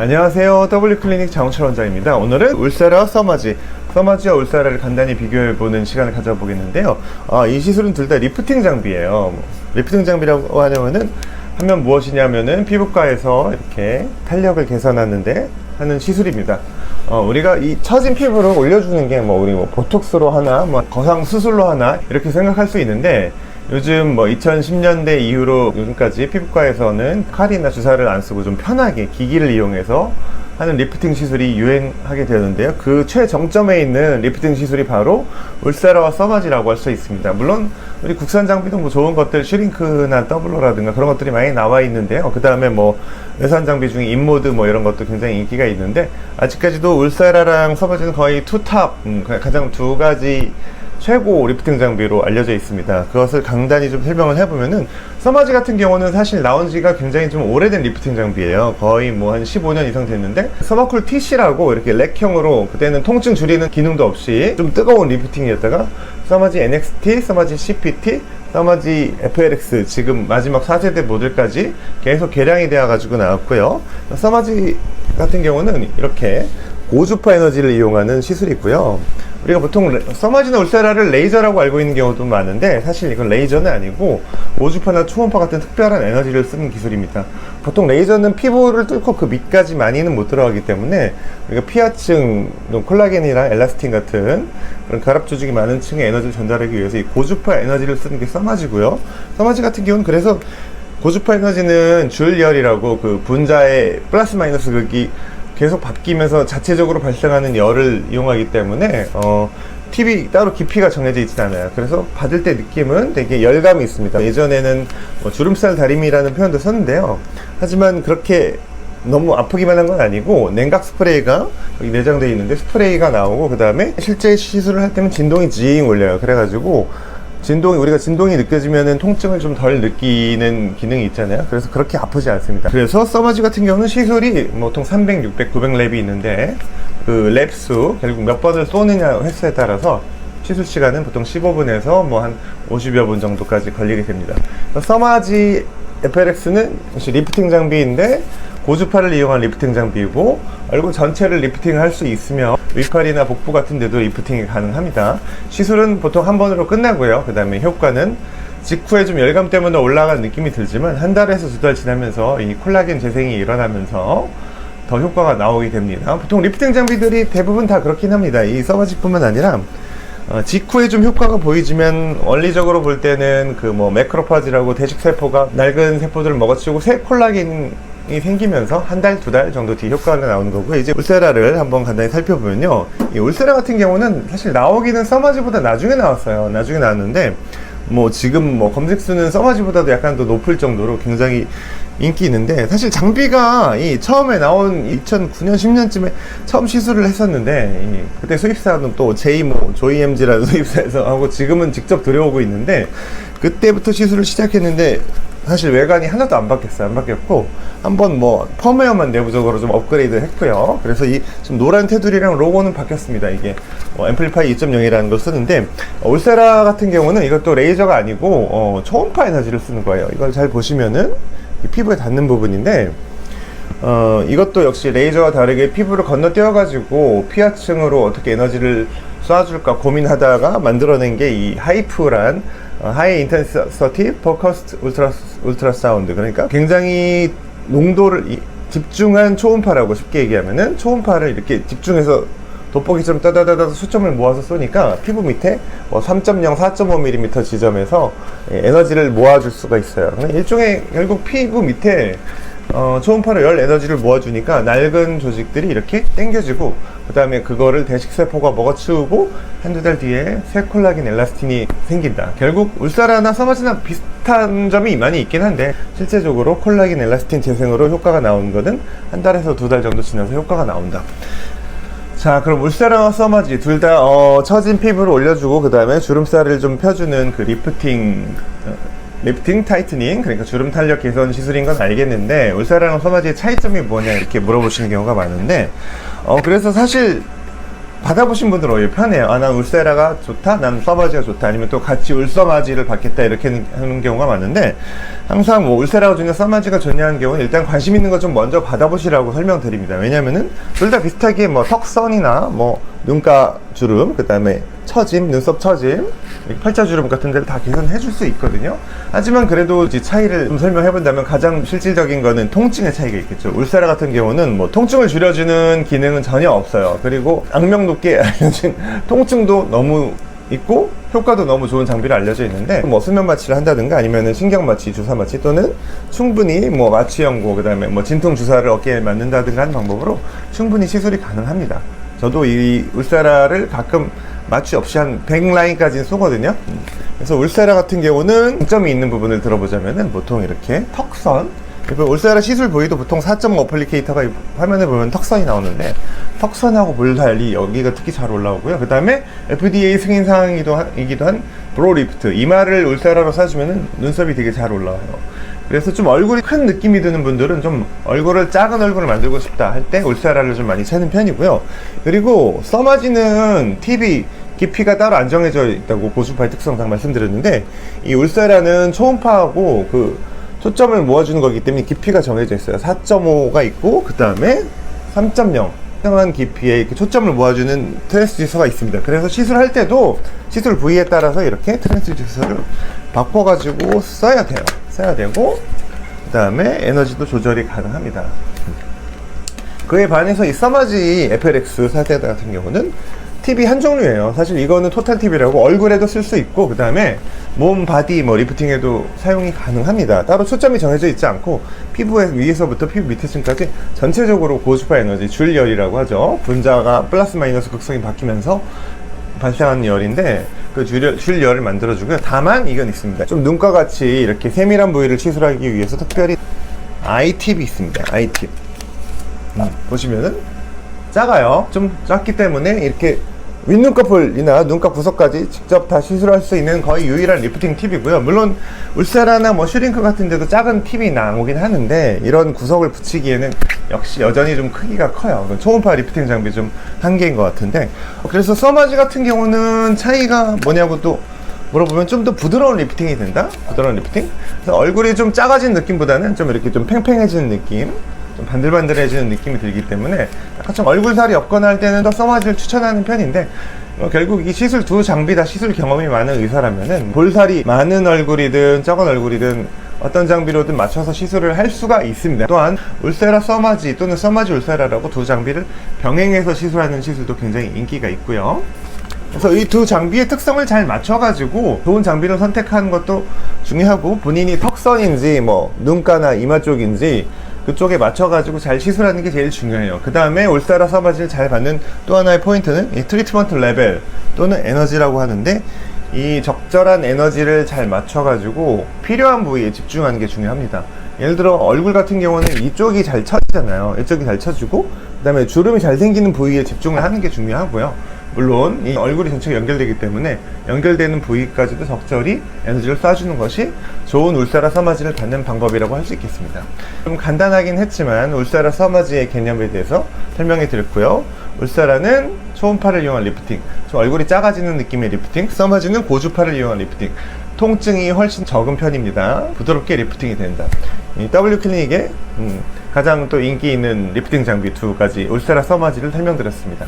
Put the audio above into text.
안녕하세요. W클리닉 장홍철 원장입니다. 오늘은 울세라 써마지와 울세라를 간단히 비교해보는 시간을 가져보겠는데요. 이 시술은 둘 다 리프팅 장비예요. 리프팅 장비라고 하려면은 하면 무엇이냐면은 피부과에서 이렇게 탄력을 개선하는데 하는 시술입니다. 우리가 이 처진 피부를 올려주는 게 우리 보톡스로 하나, 거상 수술로 하나 이렇게 생각할 수 있는데, 요즘 2010년대 이후로 요즘까지 피부과에서는 칼이나 주사를 안 쓰고 좀 편하게 기기를 이용해서 하는 리프팅 시술이 유행하게 되었는데요. 그 최정점에 있는 리프팅 시술이 바로 울세라와 써마지라고 할 수 있습니다. 물론 우리 국산 장비도 좋은 것들, 슈링크나 더블로라든가 그런 것들이 많이 나와 있는데요. 그 다음에 외산 장비 중에 인모드 이런 것도 굉장히 인기가 있는데, 아직까지도 울세라랑 써마지는 거의 투탑, 가장 두 가지 최고 리프팅 장비로 알려져 있습니다. 그것을 간단히 좀 설명을 해보면은, 써마지 같은 경우는 사실 나온 지가 굉장히 좀 오래된 리프팅 장비예요. 거의 한 15년 이상 됐는데, 서마쿨 TC라고 이렇게 렉형으로, 그때는 통증 줄이는 기능도 없이 좀 뜨거운 리프팅이었다가 써마지 NXT, 써마지 CPT, 써마지 FLX, 지금 마지막 4세대 모델까지 계속 개량이 되어 가지고 나왔고요. 써마지 같은 경우는 이렇게 고주파 에너지를 이용하는 시술이 있고요. 우리가 보통 써마지나 울세라를 레이저라고 알고 있는 경우도 많은데, 사실 이건 레이저는 아니고 고주파나 초음파 같은 특별한 에너지를 쓰는 기술입니다. 보통 레이저는 피부를 뚫고 그 밑까지 많이는 못 들어가기 때문에 우리가 피하층, 콜라겐이나 엘라스틴 같은 그런 결합 조직이 많은 층에 에너지를 전달하기 위해서 이 고주파 에너지를 쓰는 게 써마지고요. 써마지 같은 경우는 그래서 고주파 에너지는 줄열이라고, 그 분자의 플러스 마이너스 극이 계속 바뀌면서 자체적으로 발생하는 열을 이용하기 때문에 팁이 따로 깊이가 정해져 있지 않아요. 그래서 받을 때 느낌은 되게 열감이 있습니다. 예전에는 주름살 다림이라는 표현도 썼는데요. 하지만 그렇게 너무 아프기만 한 건 아니고, 냉각 스프레이가 여기 내장되어 있는데 스프레이가 나오고, 그 다음에 실제 시술을 할 때는 진동이 징 울려요. 그래가지고 우리가 진동이 느껴지면은 통증을 좀 덜 느끼는 기능이 있잖아요. 그래서 그렇게 아프지 않습니다. 그래서 써마지 같은 경우는 시술이 보통 300, 600, 900랩이 있는데, 그 랩수, 결국 몇 번을 쏘느냐 횟수에 따라서 시술 시간은 보통 15분에서 한 50여 분 정도까지 걸리게 됩니다. 써마지 FLX는 역시 리프팅 장비인데, 고주파를 이용한 리프팅 장비이고, 얼굴 전체를 리프팅을 할 수 있으며 위팔이나 복부 같은 데도 리프팅이 가능합니다. 시술은 보통 한 번으로 끝나고요. 그 다음에 효과는 직후에 좀 열감 때문에 올라간 느낌이 들지만, 한 달에서 두 달 지나면서 이 콜라겐 재생이 일어나면서 더 효과가 나오게 됩니다. 보통 리프팅 장비들이 대부분 다 그렇긴 합니다. 이 써마지뿐만 아니라 직후에 좀 효과가 보이지만, 원리적으로 볼 때는 매크로파지라고 대식세포가 낡은 세포들을 먹어치우고 새 콜라겐이 생기면서 한 달, 두 달 정도 뒤 효과가 나오는 거고, 이제 울세라를 한번 간단히 살펴보면요. 이 울세라 같은 경우는 사실 나오기는 써마지보다 나중에 나왔어요. 나중에 나왔는데, 지금 검색 수는 써마지보다도 약간 더 높을 정도로 굉장히 인기 있는데, 사실 장비가 처음에 나온 2009년, 10년쯤에 처음 시술을 했었는데, 그때 수입사는 또 조이엠지라는 수입사에서 하고, 지금은 직접 들여오고 있는데, 그때부터 시술을 시작했는데 사실 외관이 하나도 안 바뀌었어요. 안 바뀌었고, 한번 펌웨어만 내부적으로 좀 업그레이드 했고요. 그래서 이 지금 노란 테두리랑 로고는 바뀌었습니다. 이게 앰플리파이 2.0이라는 걸 쓰는데, 울세라 같은 경우는 이것도 레이저가 아니고 초음파 에너지를 쓰는 거예요. 이걸 잘 보시면은 피부에 닿는 부분인데, 이것도 역시 레이저와 다르게 피부를 건너뛰어 가지고 피하층으로 어떻게 에너지를 쏴줄까 고민하다가 만들어낸 게 이 하이프란 하이 인텐시티 포커스드 울트라 사운드, 그러니까 굉장히 농도를 집중한 초음파라고, 쉽게 얘기하면은 초음파를 이렇게 집중해서 돋보기처럼 따다다다 수점을 모아서 쏘니까 피부 밑에 3.0, 4.5mm 지점에서 에너지를 모아줄 수가 있어요. 일종의 결국 피부 밑에 초음파로 열 에너지를 모아주니까 낡은 조직들이 이렇게 당겨지고, 그 다음에 그거를 대식세포가 먹어치우고 한두 달 뒤에 새 콜라겐 엘라스틴이 생긴다. 결국 울세라나 써마지나 비슷한 점이 많이 있긴 한데, 실제적으로 콜라겐 엘라스틴 재생으로 효과가 나오는 거는 한 달에서 두 달 정도 지나서 효과가 나온다. 자, 그럼 울세라와 써마지 둘 다 처진 피부를 올려주고, 그 다음에 주름살을 좀 펴주는 그 리프팅 타이트닝, 그러니까 주름 탄력 개선 시술인 건 알겠는데, 울세라랑 써마지의 차이점이 뭐냐 이렇게 물어보시는 경우가 많은데, 그래서 사실 받아보신 분들은 오히려 편해요. 아, 난 울세라가 좋다, 난 써마지가 좋다, 아니면 또 같이 울써마지를 받겠다, 이렇게 하는 경우가 많은데, 항상 뭐 울세라가 좋냐 써마지가 좋냐 하는 경우는 일단 관심 있는 거 좀 먼저 받아보시라고 설명드립니다. 왜냐면은 둘 다 비슷하게 뭐 턱선이나 뭐 눈가 주름, 그 다음에 처짐, 눈썹 처짐, 팔자주름 같은 데를 다 개선해 줄 수 있거든요. 하지만 그래도 이제 차이를 좀 설명해 본다면 가장 실질적인 거는 통증의 차이가 있겠죠. 울세라 같은 경우는 뭐 통증을 줄여주는 기능은 전혀 없어요. 그리고 악명 높게 알려진 통증도 너무 있고 효과도 너무 좋은 장비로 알려져 있는데, 뭐 수면 마취를 한다든가 아니면은 신경 마취, 주사 마취, 또는 충분히 뭐 마취 연고, 그 다음에 뭐 진통 주사를 어깨에 맞는다든가 하는 방법으로 충분히 시술이 가능합니다. 저도 이 울세라를 가끔 마취 없이 한 100라인까지는 쏘거든요. 그래서 울세라 같은 경우는 장점이 있는 부분을 들어보자면은 보통 이렇게 턱선, 울세라 시술 부위도 보통 4.5 어플리케이터가 화면에 보면 턱선이 나오는데, 턱선하고 볼살이 여기가 특히 잘 올라오고요. 그 다음에 FDA 승인 사항이기도 한 브로우 리프트, 이마를 울세라로 쏴주면은 눈썹이 되게 잘 올라와요. 그래서 좀 얼굴이 큰 느낌이 드는 분들은 좀 작은 얼굴을 만들고 싶다 할 때 울세라를 좀 많이 찾는 편이고요. 그리고 써마지는 TV 깊이가 따로 안 정해져 있다고 고주파의 특성상 말씀드렸는데, 이 울세라는 초음파하고 그 초점을 모아주는 거기 때문에 깊이가 정해져 있어요. 4.5가 있고, 그 다음에 3.0 상한 깊이의 그 초점을 모아주는 트랜스듀서가 있습니다. 그래서 시술할 때도 시술 부위에 따라서 이렇게 트랜스듀서를 바꿔가지고 써야 되고, 그 다음에 에너지도 조절이 가능합니다. 그에 반해서 이 써마지 FLX 4세대 같은 경우는 TV 한 종류예요. 사실 이거는 토탈 TV라고 얼굴에도 쓸 수 있고, 그 다음에 몸, 바디, 뭐 리프팅에도 사용이 가능합니다. 따로 초점이 정해져 있지 않고 피부 위에서부터 피부 밑에층까지 전체적으로 고주파 에너지, 줄열이라고 하죠. 분자가 플러스 마이너스 극성이 바뀌면서 발생하는 열인데, 그 줄열을 만들어주고요. 다만 이건 있습니다. 좀 눈과 같이 이렇게 세밀한 부위를 시술하기 위해서 특별히 아이팁이 있습니다. 아이팁. 보시면은 작아요. 좀 작기 때문에 이렇게 윗눈꺼풀이나 눈가 구석까지 직접 다 시술할 수 있는 거의 유일한 리프팅 팁이고요. 물론 울세라나 뭐 슈링크 같은 데도 작은 팁이 나오긴 하는데, 이런 구석을 붙이기에는 역시 여전히 좀 크기가 커요. 초음파 리프팅 장비 좀 한계인 것 같은데, 그래서 써마지 같은 경우는 차이가 뭐냐고 또 물어보면 좀 더 부드러운 리프팅이 된다? 부드러운 리프팅? 그래서 얼굴이 좀 작아진 느낌보다는 좀 이렇게 좀 팽팽해지는 느낌, 좀 반들반들해지는 느낌이 들기 때문에 약간 좀 얼굴살이 없거나 할 때는 더 써마지를 추천하는 편인데, 결국 이 시술 두 장비 다 시술 경험이 많은 의사라면은 볼살이 많은 얼굴이든 적은 얼굴이든 어떤 장비로든 맞춰서 시술을 할 수가 있습니다. 또한 울세라 써마지 또는 써마지 울세라라고 두 장비를 병행해서 시술하는 시술도 굉장히 인기가 있고요. 그래서 이 두 장비의 특성을 잘 맞춰가지고 좋은 장비를 선택하는 것도 중요하고, 본인이 턱선인지 뭐 눈가나 이마 쪽인지 그쪽에 맞춰가지고 잘 시술하는 게 제일 중요해요. 그 다음에 울세라 써마지를 잘 받는 또 하나의 포인트는 이 트리트먼트 레벨 또는 에너지라고 하는데, 이 적절한 에너지를 잘 맞춰가지고 필요한 부위에 집중하는 게 중요합니다. 예를 들어 얼굴 같은 경우는 이쪽이 잘 쳐지잖아요. 이쪽이 잘 쳐지고, 그 다음에 주름이 잘 생기는 부위에 집중을 하는 게 중요하고요. 물론 이 얼굴이 전체가 연결되기 때문에 연결되는 부위까지도 적절히 에너지를 쏴주는 것이 좋은 울세라 써마지를 받는 방법이라고 할 수 있겠습니다. 좀 간단하긴 했지만 울세라 써마지의 개념에 대해서 설명해 드렸고요. 울세라는 초음파를 이용한 리프팅, 좀 얼굴이 작아지는 느낌의 리프팅, 써마지는 고주파를 이용한 리프팅, 통증이 훨씬 적은 편입니다. 부드럽게 리프팅이 된다. 이 W클리닉의 가장 또 인기 있는 리프팅 장비 두 가지 울세라 써마지를 설명드렸습니다.